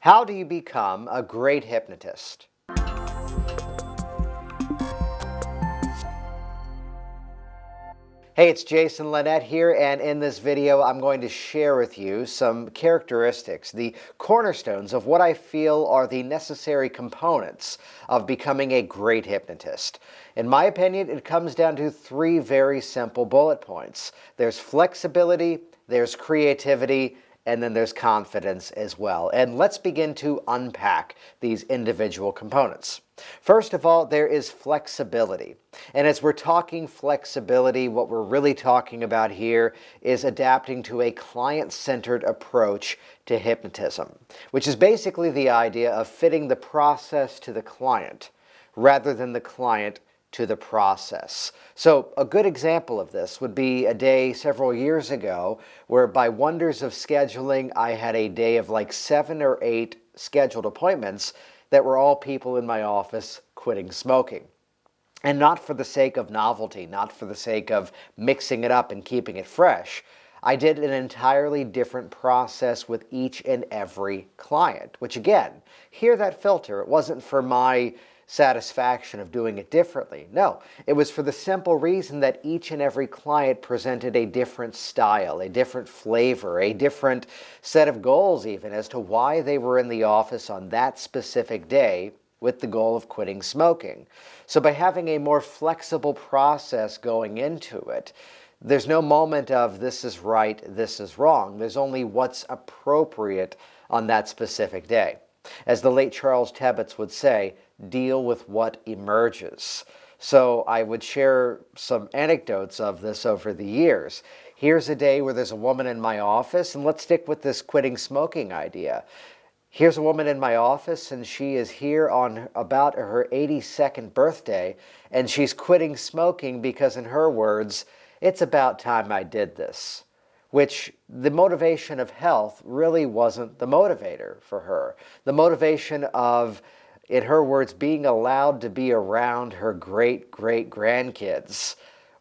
How do you become a great hypnotist? Hey, it's Jason Lynette here, and in this video I'm going to share with you some characteristics, the cornerstones of what I feel are the necessary components of becoming a great hypnotist. In my opinion, it comes down to three very simple bullet points. There's flexibility, there's creativity, and then there's confidence as well. And let's begin to unpack these individual components. First of all, there is flexibility. And as we're talking flexibility, what we're really talking about here is adapting to a client-centered approach to hypnotism, which is basically the idea of fitting the process to the client rather than the client to the process. So a good example of this would be a day several years ago where by wonders of scheduling, I had a day of like 7 or 8 scheduled appointments that were all people in my office quitting smoking. And not for the sake of novelty, not for the sake of mixing it up and keeping it fresh. I did an entirely different process with each and every client, which again, hear that filter. It wasn't for my satisfaction of doing it differently. No, it was for the simple reason that each and every client presented a different style, a different flavor, a different set of goals even as to why they were in the office on that specific day with the goal of quitting smoking. So by having a more flexible process going into it, there's no moment of this is right, this is wrong. There's only what's appropriate on that specific day. As the late Charles Tebbets would say, deal with what emerges. So I would share some anecdotes of this over the years. Here's a day where there's a woman in my office, and let's stick with this quitting smoking idea. Here's a woman in my office, and she is here on about her 82nd birthday, and she's quitting smoking because, in her words, it's about time I did this. Which the motivation of health really wasn't the motivator for her. The motivation of, in her words, being allowed to be around her great-great-grandkids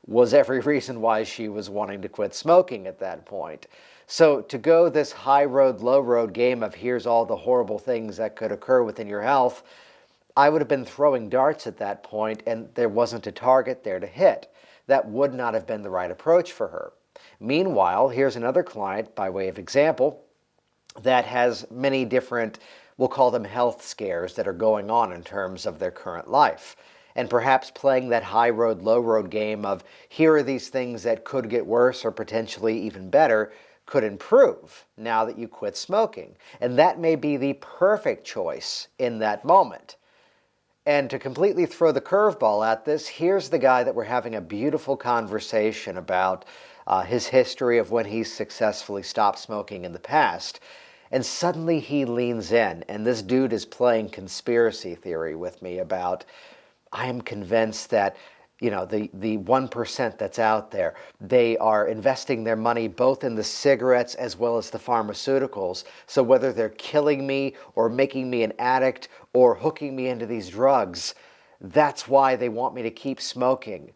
was every reason why she was wanting to quit smoking at that point. So to go this high road, low road game of here's all the horrible things that could occur within your health, I would have been throwing darts at that point and there wasn't a target there to hit. That would not have been the right approach for her. Meanwhile, here's another client, by way of example, that has many different, we'll call them health scares that are going on in terms of their current life. And perhaps playing that high road, low road game of here are these things that could get worse or potentially even better could improve now that you quit smoking. And that may be the perfect choice in that moment. And to completely throw the curveball at this, here's the guy that we're having a beautiful conversation about his history of when he's successfully stopped smoking in the past. And suddenly he leans in, and this dude is playing conspiracy theory with me about, I am convinced that, you know, the 1% that's out there, they are investing their money both in the cigarettes as well as the pharmaceuticals. So whether they're killing me or making me an addict or hooking me into these drugs, that's why they want me to keep smoking.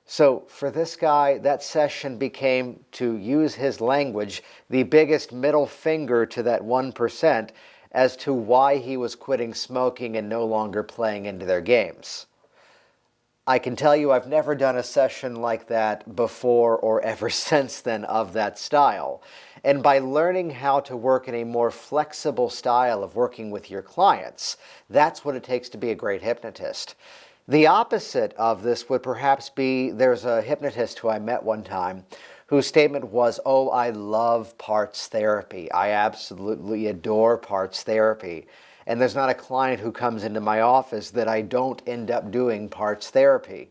So for this guy, that session became, to use his language, the biggest middle finger to that 1% as to why he was quitting smoking and no longer playing into their games. I can tell you I've never done a session like that before or ever since then of that style. And by learning how to work in a more flexible style of working with your clients, that's what it takes to be a great hypnotist. The opposite of this would perhaps be, there's a hypnotist who I met one time whose statement was, oh, I love parts therapy. I absolutely adore parts therapy. And there's not a client who comes into my office that I don't end up doing parts therapy.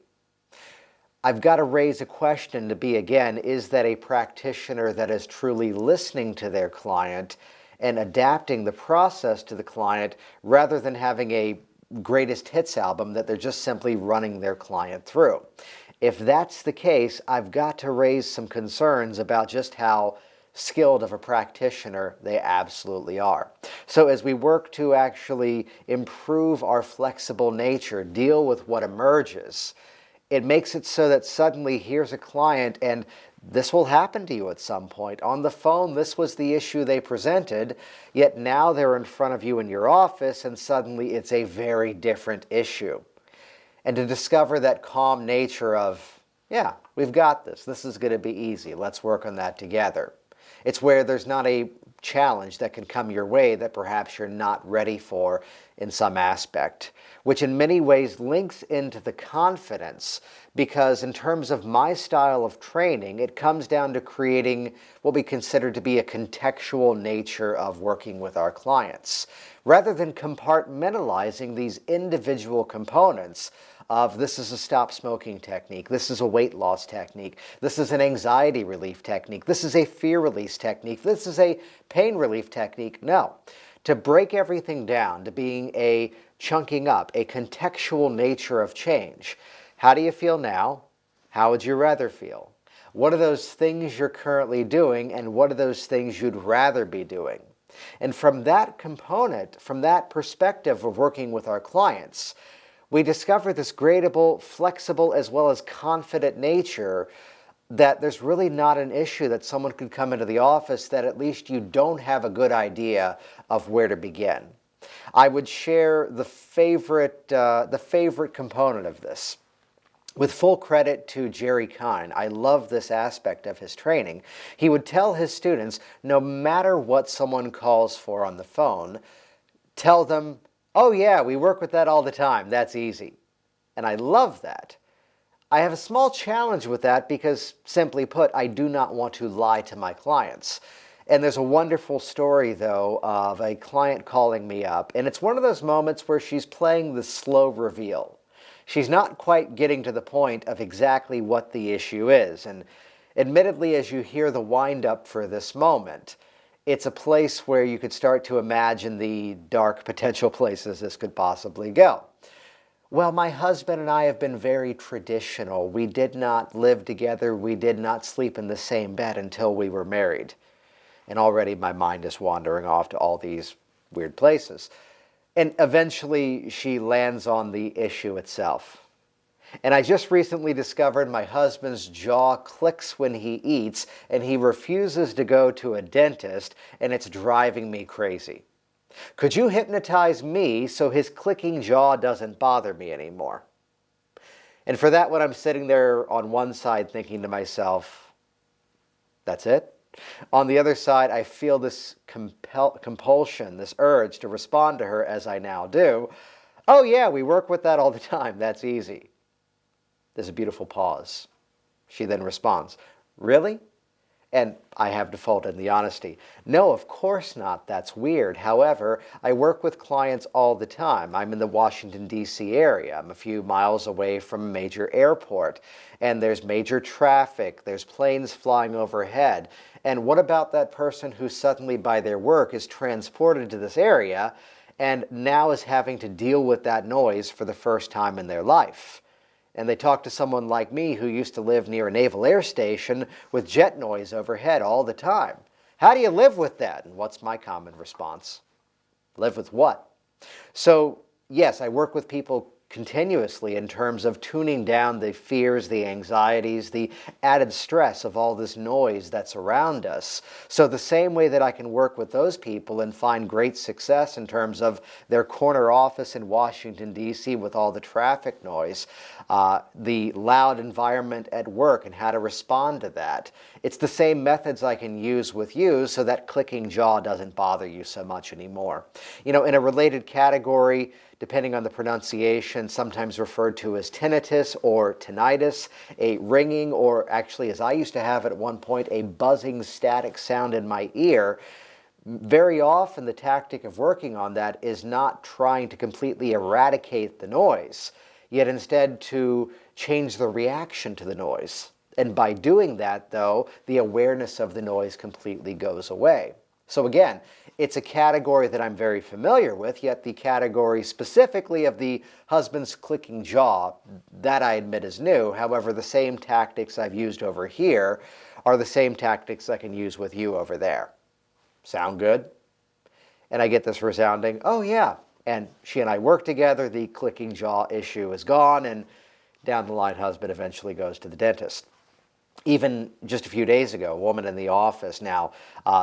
I've got to raise a question to be, again, is that a practitioner that is truly listening to their client and adapting the process to the client rather than having a greatest hits album that they're just simply running their client through? If that's the case, I've got to raise some concerns about just how skilled of a practitioner they absolutely are. So as we work to actually improve our flexible nature, deal with what emerges, it makes it so that suddenly here's a client and This will happen to you at some point. On the phone, this was the issue they presented, yet now they're in front of you in your office and suddenly it's a very different issue. And to discover that calm nature of, yeah, we've got this. This is going to be easy. Let's work on that together. It's where there's not a challenge that can come your way that perhaps you're not ready for in some aspect, which in many ways links into the confidence, because in terms of my style of training, it comes down to creating what we consider to be a contextual nature of working with our clients, rather than compartmentalizing these individual components of this is a stop smoking technique, this is a weight loss technique, this is an anxiety relief technique, this is a fear release technique, this is a pain relief technique. No. To break everything down to being a chunking up, a contextual nature of change. How do you feel now? How would you rather feel? What are those things you're currently doing, and what are those things you'd rather be doing? And from that component, from that perspective of working with our clients, we discover this gradable, flexible, as well as confident nature that there's really not an issue that someone could come into the office that at least you don't have a good idea of where to begin. I would share the favorite component of this. With full credit to Jerry Kine, I love this aspect of his training. He would tell his students, no matter what someone calls for on the phone, tell them, oh yeah, we work with that all the time, that's easy. And I love that. I have a small challenge with that because, simply put, I do not want to lie to my clients. And there's a wonderful story, though, of a client calling me up, and it's one of those moments where she's playing the slow reveal. She's not quite getting to the point of exactly what the issue is, and admittedly, as you hear the wind-up for this moment, it's a place where you could start to imagine the dark potential places this could possibly go. Well, my husband and I have been very traditional. We did not live together. We did not sleep in the same bed until we were married. And already my mind is wandering off to all these weird places. And eventually she lands on the issue itself. And I just recently discovered my husband's jaw clicks when he eats, and he refuses to go to a dentist, and it's driving me crazy. Could you hypnotize me so his clicking jaw doesn't bother me anymore? And for that one, I'm sitting there on one side thinking to myself, that's it? On the other side, I feel this compulsion, this urge to respond to her as I now do. Oh yeah, we work with that all the time. That's easy. There's a beautiful pause. She then responds, really? And I have defaulted in the honesty. No, of course not. That's weird. However, I work with clients all the time. I'm in the Washington, D.C. area. I'm a few miles away from a major airport. And there's major traffic. There's planes flying overhead. And what about that person who suddenly, by their work, is transported to this area and now is having to deal with that noise for the first time in their life? And they talk to someone like me who used to live near a naval air station with jet noise overhead all the time. How do you live with that? And what's my common response? Live with what? So, yes, I work with people continuously in terms of tuning down the fears, the anxieties, the added stress of all this noise that's around us. So the same way that I can work with those people and find great success in terms of their corner office in Washington, D.C. with all the traffic noise, the loud environment at work and how to respond to that. It's the same methods I can use with you so that clicking jaw doesn't bother you so much anymore. You know, in a related category, depending on the pronunciation, sometimes referred to as tinnitus or tinnitus, a ringing, or actually, as I used to have at one point, a buzzing static sound in my ear. Very often the tactic of working on that is not trying to completely eradicate the noise, yet instead to change the reaction to the noise. And by doing that, though, the awareness of the noise completely goes away. So again, it's a category that I'm very familiar with, yet the category specifically of the husband's clicking jaw, that I admit is new. However, the same tactics I've used over here are the same tactics I can use with you over there. Sound good? And I get this resounding, oh yeah. And she and I work together, the clicking jaw issue is gone, and down the line, husband eventually goes to the dentist. Even just a few days ago, a woman in the office. Now,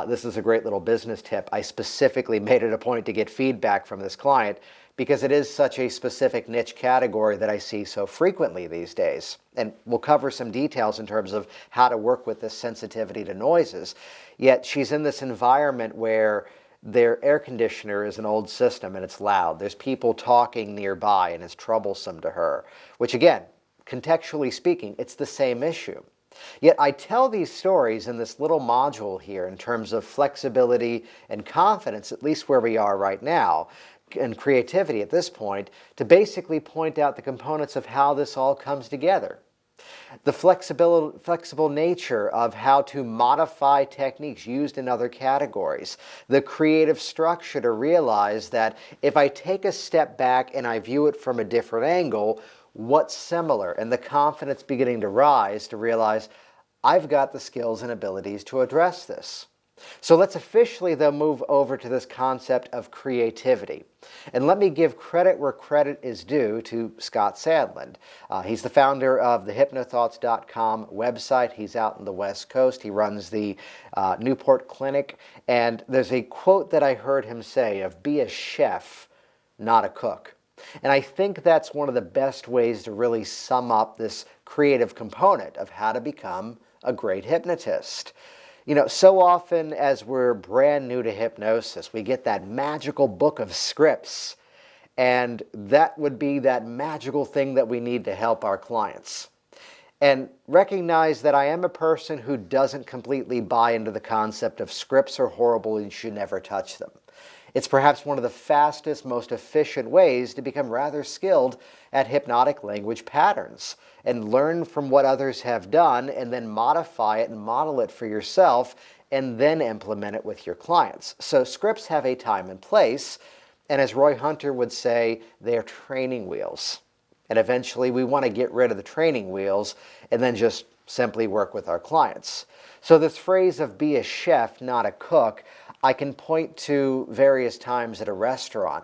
this is a great little business tip. I specifically made it a point to get feedback from this client because it is such a specific niche category that I see so frequently these days. And we'll cover some details in terms of how to work with this sensitivity to noises. Yet she's in this environment where their air conditioner is an old system and it's loud. There's people talking nearby and it's troublesome to her, which again, contextually speaking, it's the same issue. Yet I tell these stories in this little module here in terms of flexibility and confidence, at least where we are right now, and creativity at this point, to basically point out the components of how this all comes together. The flexible nature of how to modify techniques used in other categories. The creative structure to realize that if I take a step back and I view it from a different angle, what's similar, and the confidence beginning to rise to realize I've got the skills and abilities to address this. So let's officially though move over to this concept of creativity. And let me give credit where credit is due to Scott Sandland. He's the founder of the hypnothoughts.com website. He's out in the West Coast. He runs the Newport Clinic. And there's a quote that I heard him say of be a chef, not a cook. And I think that's one of the best ways to really sum up this creative component of how to become a great hypnotist. You know, so often as we're brand new to hypnosis, we get that magical book of scripts, and that would be that magical thing that we need to help our clients. And recognize that I am a person who doesn't completely buy into the concept of scripts are horrible and you should never touch them. It's perhaps one of the fastest, most efficient ways to become rather skilled at hypnotic language patterns and learn from what others have done and then modify it and model it for yourself and then implement it with your clients. So scripts have a time and place, and as Roy Hunter would say, they're training wheels. And eventually we want to get rid of the training wheels and then just simply work with our clients. So this phrase of be a chef, not a cook, I can point to various times at a restaurant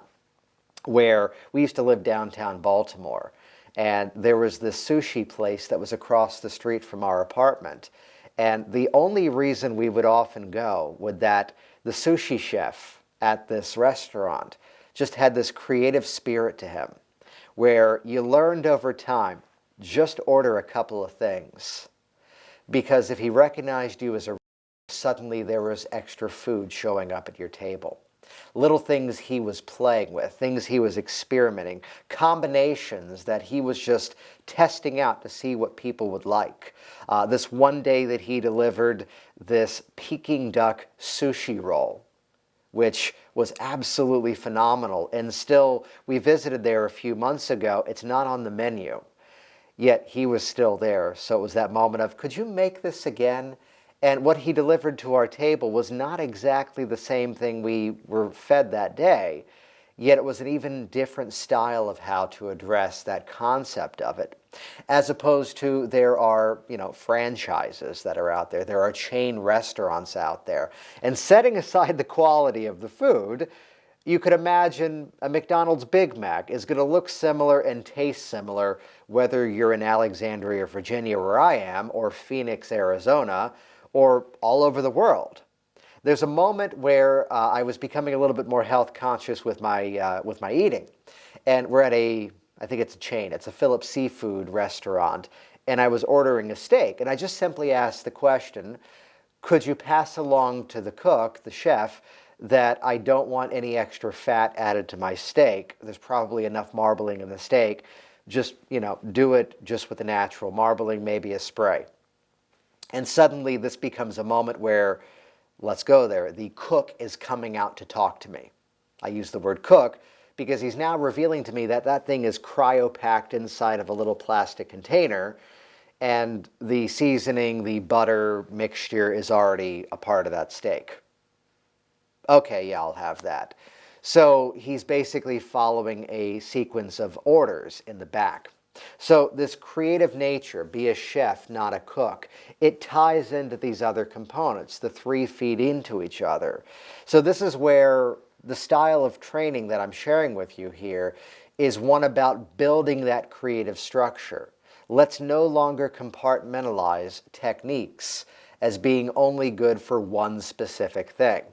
where we used to live downtown Baltimore, and there was this sushi place that was across the street from our apartment. And the only reason we would often go was that the sushi chef at this restaurant just had this creative spirit to him, where you learned over time, just order a couple of things. Because if he recognized you as a suddenly there was extra food showing up at your table. Little things he was playing with, things he was experimenting, combinations that he was just testing out to see what people would like. This one day that he delivered this Peking duck sushi roll, which was absolutely phenomenal. And still, we visited there a few months ago. It's not on the menu, yet he was still there. So it was that moment of, could you make this again? And what he delivered to our table was not exactly the same thing we were fed that day, yet it was an even different style of how to address that concept of it. As opposed to there are, franchises that are out there. There are chain restaurants out there. And setting aside the quality of the food, you could imagine a McDonald's Big Mac is going to look similar and taste similar whether you're in Alexandria, Virginia, where I am, or Phoenix, Arizona, or all over the world. There's a moment where I was becoming a little bit more health conscious with my eating. And we're at I think it's a chain, it's a Phillips seafood restaurant, and I was ordering a steak. And I just simply asked the question, could you pass along to the cook, the chef, that I don't want any extra fat added to my steak? There's probably enough marbling in the steak. Just, do it just with the natural marbling, maybe a spray. And suddenly this becomes a moment where, let's go there, the cook is coming out to talk to me. I use the word cook because he's now revealing to me that that thing is cryopacked inside of a little plastic container, and the seasoning, the butter mixture is already a part of that steak. Okay, yeah, I'll have that. So he's basically following a sequence of orders in the back. So this creative nature, be a chef, not a cook, it ties into these other components. The three feed into each other. So this is where the style of training that I'm sharing with you here is one about building that creative structure. Let's no longer compartmentalize techniques as being only good for one specific thing.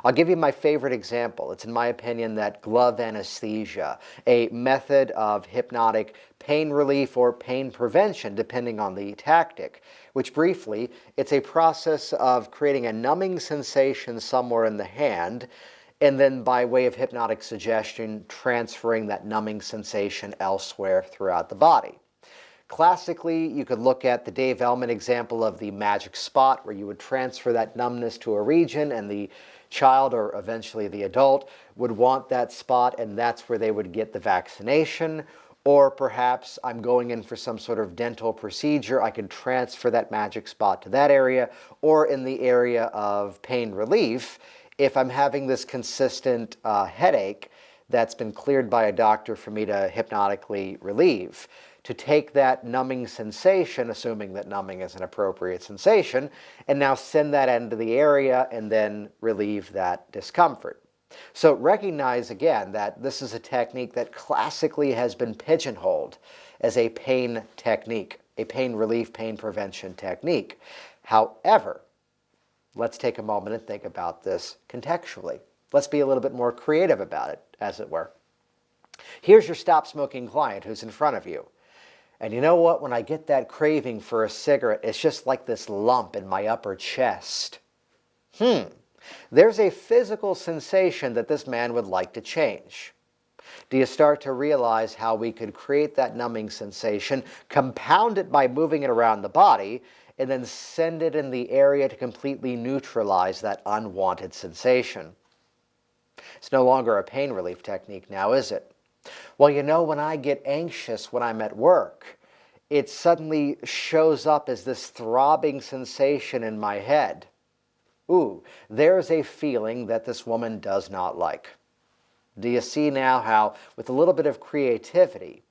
I'll give you my favorite example. It's, in my opinion, that glove anesthesia, a method of hypnotic pain relief or pain prevention, depending on the tactic, which briefly, it's a process of creating a numbing sensation somewhere in the hand, and then by way of hypnotic suggestion, transferring that numbing sensation elsewhere throughout the body. Classically, you could look at the Dave Ellman example of the magic spot, where you would transfer that numbness to a region and the child, or eventually the adult, would want that spot, and that's where they would get the vaccination. Or perhaps I'm going in for some sort of dental procedure, I could transfer that magic spot to that area. Or in the area of pain relief, if I'm having this consistent headache that's been cleared by a doctor for me to hypnotically relieve, to take that numbing sensation, assuming that numbing is an appropriate sensation, and now send that into the area and then relieve that discomfort. So recognize again that this is a technique that classically has been pigeonholed as a pain technique, a pain relief, pain prevention technique. However, let's take a moment and think about this contextually. Let's be a little bit more creative about it, as it were. Here's your stop smoking client who's in front of you. And you know what? When I get that craving for a cigarette, it's just like this lump in my upper chest. There's a physical sensation that this man would like to change. Do you start to realize how we could create that numbing sensation, compound it by moving it around the body, and then send it in the area to completely neutralize that unwanted sensation? It's no longer a pain relief technique now, is it? Well, you know, when I get anxious when I'm at work, it suddenly shows up as this throbbing sensation in my head. Ooh, there's a feeling that this woman does not like. Do you see now how, with a little bit of creativity,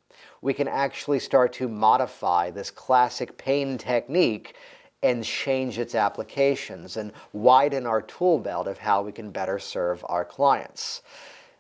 we can actually start to modify this classic pain technique and change its applications and widen our tool belt of how we can better serve our clients?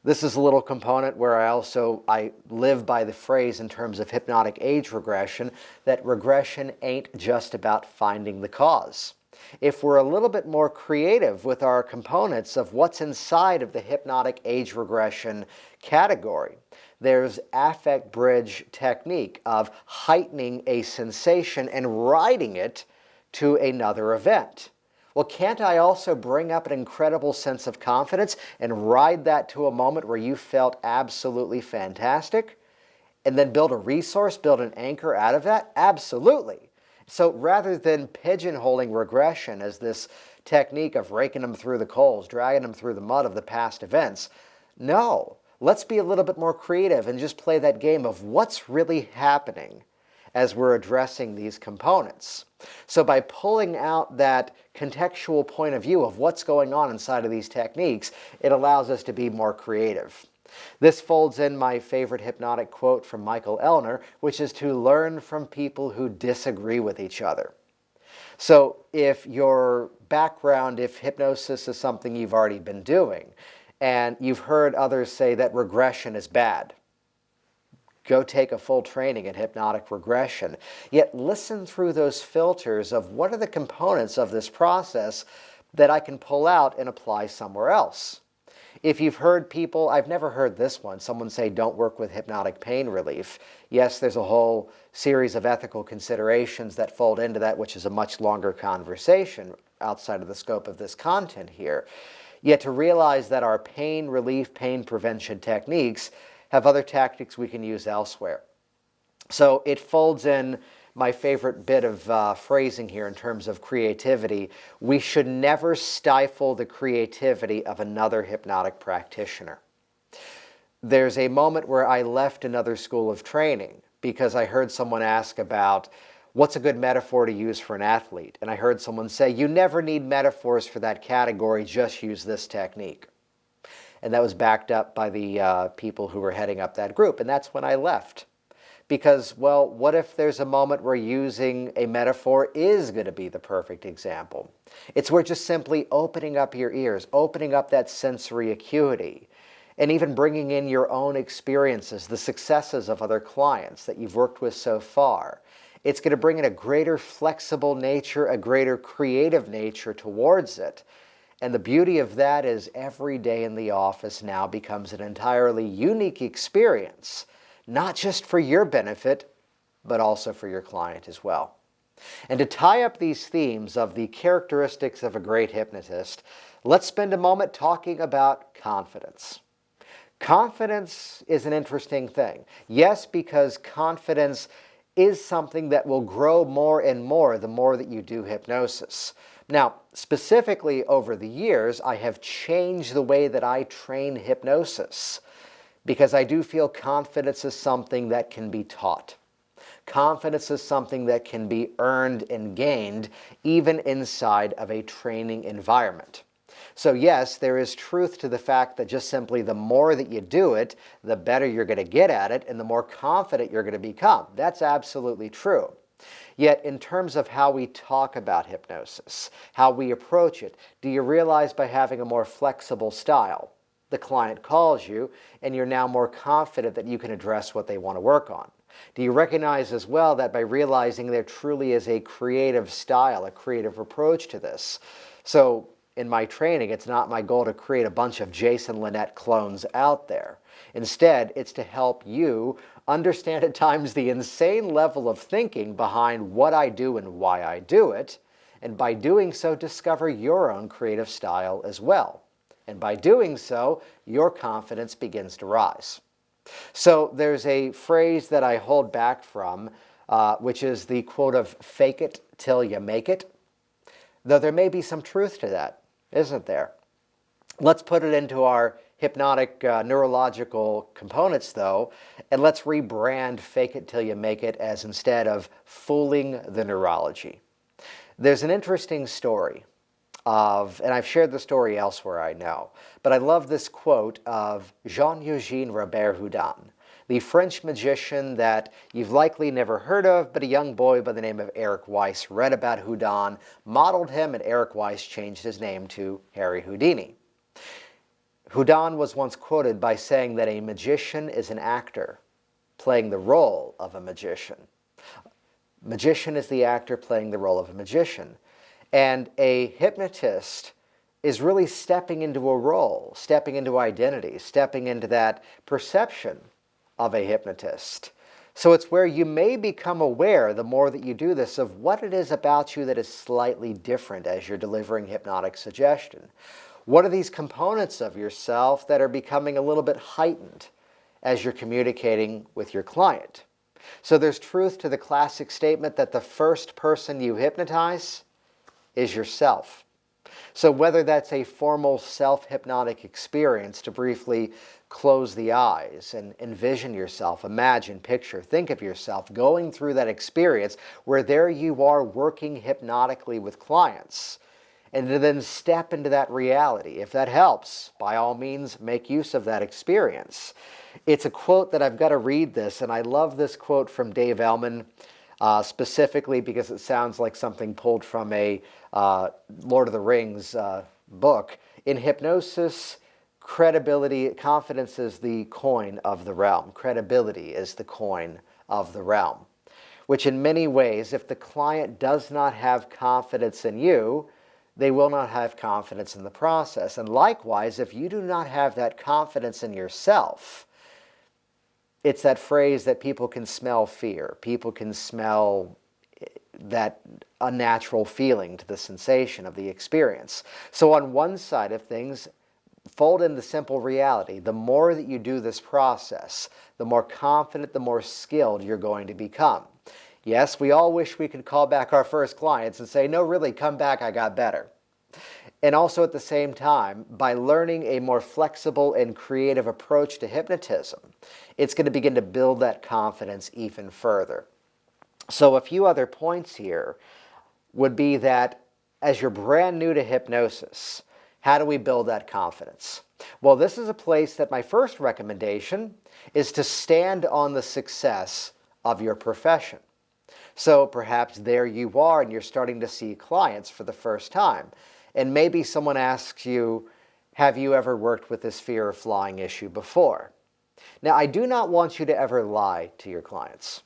This is a little component where I live by the phrase in terms of hypnotic age regression, that regression ain't just about finding the cause. If we're a little bit more creative with our components of what's inside of the hypnotic age regression category, there's affect bridge technique of heightening a sensation and riding it to another event. Well, can't I also bring up an incredible sense of confidence and ride that to a moment where you felt absolutely fantastic? And then build a resource, build an anchor out of that? Absolutely. So rather than pigeonholing regression as this technique of raking them through the coals, dragging them through the mud of the past events, no, let's be a little bit more creative and just play that game of what's really happening as we're addressing these components. So by pulling out that contextual point of view of what's going on inside of these techniques, it allows us to be more creative. This folds in my favorite hypnotic quote from Michael Ellner, which is to learn from people who disagree with each other. So if your background, if hypnosis is something you've already been doing, and you've heard others say that regression is bad, go take a full training in hypnotic regression. Yet listen through those filters of what are the components of this process that I can pull out and apply somewhere else. If you've heard people, I've never heard this one, someone say don't work with hypnotic pain relief. Yes, there's a whole series of ethical considerations that fold into that, which is a much longer conversation outside of the scope of this content here. Yet to realize that our pain relief, pain prevention techniques have other tactics we can use elsewhere. So it folds in my favorite bit of phrasing here in terms of creativity. We should never stifle the creativity of another hypnotic practitioner. There's a moment where I left another school of training because I heard someone ask about what's a good metaphor to use for an athlete. And I heard someone say, you never need metaphors for that category, just use this technique. And that was backed up by the people who were heading up that group. And that's when I left. Because, well, what if there's a moment where using a metaphor is going to be the perfect example? It's where just simply opening up your ears, opening up that sensory acuity, and even bringing in your own experiences, the successes of other clients that you've worked with so far. It's going to bring in a greater flexible nature, a greater creative nature towards it. And the beauty of that is every day in the office now becomes an entirely unique experience, not just for your benefit, but also for your client as well. And to tie up these themes of the characteristics of a great hypnotist, let's spend a moment talking about confidence. Confidence is an interesting thing. Yes, because confidence is something that will grow more and more the more that you do hypnosis. Now, specifically over the years, I have changed the way that I train hypnosis because I do feel confidence is something that can be taught. Confidence is something that can be earned and gained even inside of a training environment. So yes, there is truth to the fact that just simply the more that you do it, the better you're going to get at it and the more confident you're going to become. That's absolutely true. Yet in terms of how we talk about hypnosis, how we approach it, do you realize by having a more flexible style, the client calls you and you're now more confident that you can address what they want to work on? Do you recognize as well that by realizing there truly is a creative style, a creative approach to this? So in my training, it's not my goal to create a bunch of Jason Linett clones out there. Instead, it's to help you understand at times the insane level of thinking behind what I do and why I do it, and by doing so, discover your own creative style as well. And by doing so, your confidence begins to rise. So there's a phrase that I hold back from, which is the quote of "fake it till you make it," though there may be some truth to that, isn't there? Let's put it into our hypnotic neurological components, though, and let's rebrand "fake it till you make it" as instead of "fooling the neurology." There's an interesting story and I've shared the story elsewhere, I know, but I love this quote of Jean-Eugène Robert Houdin, the French magician that you've likely never heard of, but a young boy by the name of Eric Weiss read about Houdin, modeled him, and Eric Weiss changed his name to Harry Houdini. Houdin was once quoted by saying that a magician is an actor playing the role of a magician. Magician is the actor playing the role of a magician. And a hypnotist is really stepping into a role, stepping into identity, stepping into that perception of a hypnotist. So it's where you may become aware, the more that you do this, of what it is about you that is slightly different as you're delivering hypnotic suggestion. What are these components of yourself that are becoming a little bit heightened as you're communicating with your client? So there's truth to the classic statement that the first person you hypnotize is yourself. So whether that's a formal self-hypnotic experience to briefly close the eyes and envision yourself, imagine, picture, think of yourself going through that experience where there you are working hypnotically with clients, and to then step into that reality. If that helps, by all means, make use of that experience. It's a quote that I've got to read this, and I love this quote from Dave Ellman, specifically because it sounds like something pulled from a Lord of the Rings book. In hypnosis, confidence is the coin of the realm. Credibility is the coin of the realm. Which in many ways, if the client does not have confidence in you, they will not have confidence in the process. And likewise, if you do not have that confidence in yourself, it's that phrase that people can smell fear. People can smell that unnatural feeling to the sensation of the experience. So on one side of things, fold in the simple reality. The more that you do this process, the more confident, the more skilled you're going to become. Yes, we all wish we could call back our first clients and say, no, really, come back, I got better. And also at the same time, by learning a more flexible and creative approach to hypnotism, it's going to begin to build that confidence even further. So a few other points here would be that as you're brand new to hypnosis, how do we build that confidence? Well, this is a place that my first recommendation is to stand on the success of your profession. So perhaps there you are and you're starting to see clients for the first time. And maybe someone asks you, Have you ever worked with this fear of flying issue before? Now, I do not want you to ever lie to your clients,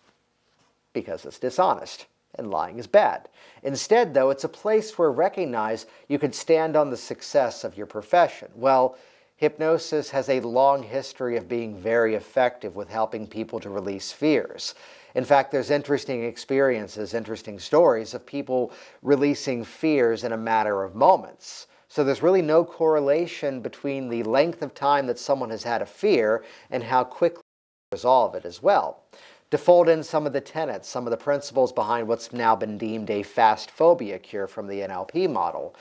because it's dishonest, and lying is bad. Instead, though, it's a place where recognize you could stand on the success of your profession. Well, hypnosis has a long history of being very effective with helping people to release fears. In fact, there's interesting experiences, interesting stories of people releasing fears in a matter of moments. So there's really no correlation between the length of time that someone has had a fear and how quickly they resolve it as well. To fold in some of the tenets, some of the principles behind what's now been deemed a fast phobia cure from the NLP model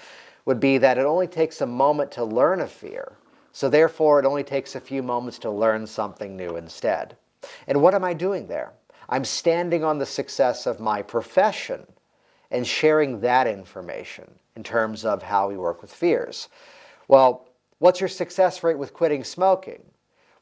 would be that it only takes a moment to learn a fear. So therefore, it only takes a few moments to learn something new instead. And what am I doing there? I'm standing on the success of my profession and sharing that information in terms of how we work with fears. Well, what's your success rate with quitting smoking?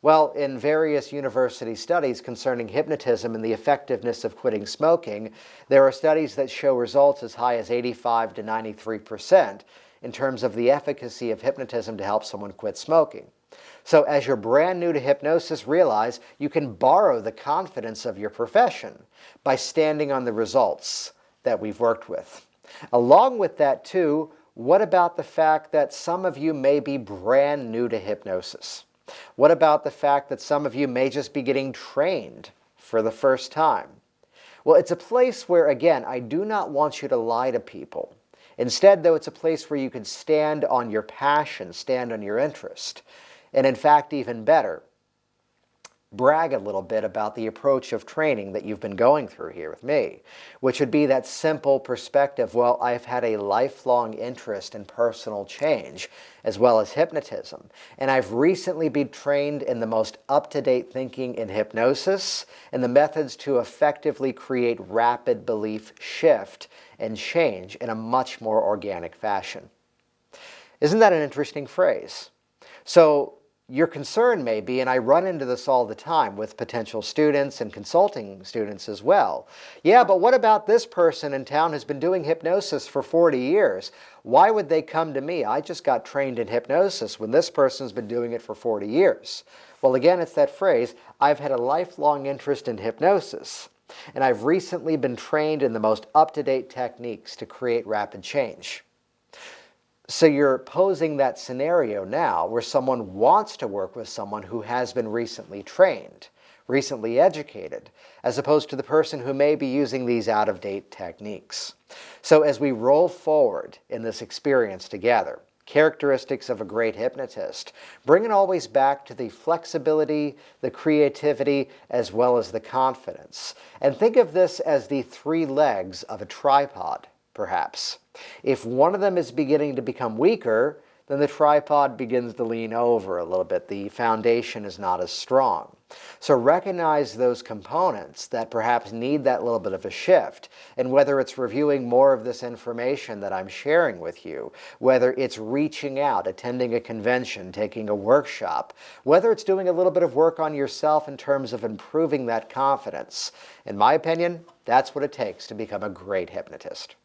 Well, in various university studies concerning hypnotism and the effectiveness of quitting smoking, there are studies that show results as high as 85 to 93% in terms of the efficacy of hypnotism to help someone quit smoking. So as you're brand new to hypnosis, realize you can borrow the confidence of your profession by standing on the results that we've worked with. Along with that too, what about the fact that some of you may be brand new to hypnosis? What about the fact that some of you may just be getting trained for the first time? Well, it's a place where, again, I do not want you to lie to people. Instead, though, it's a place where you can stand on your passion, stand on your interest. And in fact, even better, brag a little bit about the approach of training that you've been going through here with me, which would be that simple perspective, well, I've had a lifelong interest in personal change as well as hypnotism, and I've recently been trained in the most up-to-date thinking in hypnosis and the methods to effectively create rapid belief shift and change in a much more organic fashion. Isn't that an interesting phrase? So, your concern may be, and I run into this all the time with potential students and consulting students as well. Yeah, but what about this person in town who's been doing hypnosis for 40 years? Why would they come to me? I just got trained in hypnosis when this person's been doing it for 40 years. Well, again, it's that phrase, I've had a lifelong interest in hypnosis, and I've recently been trained in the most up-to-date techniques to create rapid change. So you're posing that scenario now where someone wants to work with someone who has been recently trained, recently educated, as opposed to the person who may be using these out-of-date techniques. So as we roll forward in this experience together, characteristics of a great hypnotist, bring it always back to the flexibility, the creativity, as well as the confidence. And think of this as the three legs of a tripod, perhaps. If one of them is beginning to become weaker, then the tripod begins to lean over a little bit. The foundation is not as strong. So recognize those components that perhaps need that little bit of a shift. And whether it's reviewing more of this information that I'm sharing with you, whether it's reaching out, attending a convention, taking a workshop, whether it's doing a little bit of work on yourself in terms of improving that confidence, in my opinion, that's what it takes to become a great hypnotist.